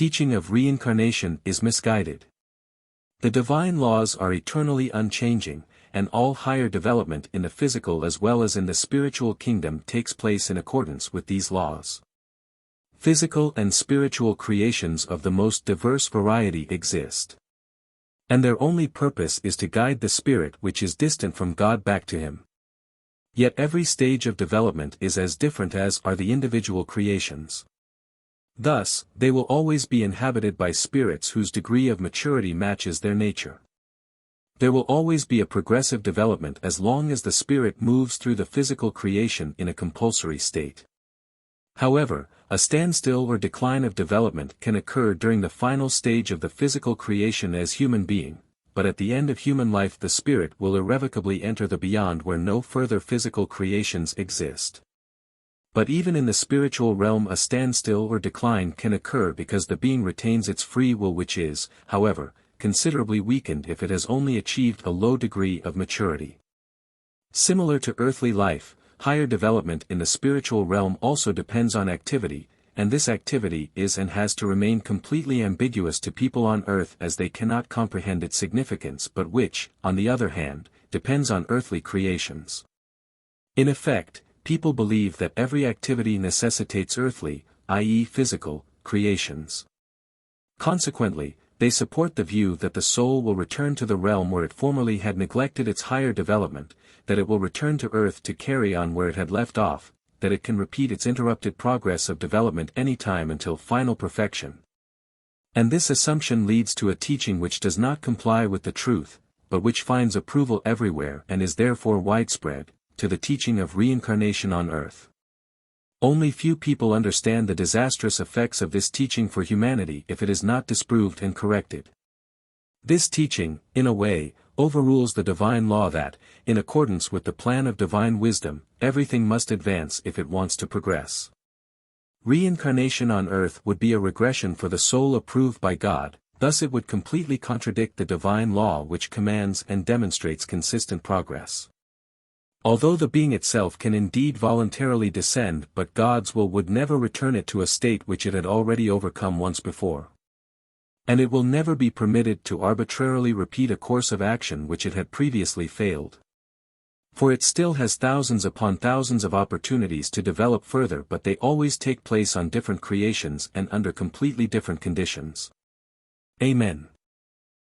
teaching of reincarnation is misguided. The divine laws are eternally unchanging, and all higher development in the physical as well as in the spiritual kingdom takes place in accordance with these laws. Physical and spiritual creations of the most diverse variety exist. And their only purpose is to guide the spirit which is distant from God back to Him. Yet every stage of development is as different as are the individual creations. Thus, they will always be inhabited by spirits whose degree of maturity matches their nature. There will always be a progressive development as long as the spirit moves through the physical creation in a compulsory state. However, a standstill or decline of development can occur during the final stage of the physical creation as human being, but at the end of human life the spirit will irrevocably enter the beyond where no further physical creations exist. But even in the spiritual realm a standstill or decline can occur because the being retains its free will, which is, however, considerably weakened if it has only achieved a low degree of maturity. Similar to earthly life, higher development in the spiritual realm also depends on activity, and this activity is and has to remain completely ambiguous to people on earth as they cannot comprehend its significance, but which, on the other hand, depends on earthly creations. In effect, people believe that every activity necessitates earthly, i.e. physical, creations. Consequently, they support the view that the soul will return to the realm where it formerly had neglected its higher development, that it will return to earth to carry on where it had left off, that it can repeat its interrupted progress of development any time until final perfection. And this assumption leads to a teaching which does not comply with the truth, but which finds approval everywhere and is therefore widespread, to the teaching of reincarnation on earth. Only few people understand the disastrous effects of this teaching for humanity if it is not disproved and corrected. This teaching, in a way, overrules the divine law that, in accordance with the plan of divine wisdom, everything must advance if it wants to progress. Reincarnation on earth would be a regression for the soul approved by God, thus it would completely contradict the divine law which commands and demonstrates consistent progress. Although the being itself can indeed voluntarily descend, but God's will would never return it to a state which it had already overcome once before. And it will never be permitted to arbitrarily repeat a course of action which it had previously failed. For it still has thousands upon thousands of opportunities to develop further, but they always take place on different creations and under completely different conditions. Amen.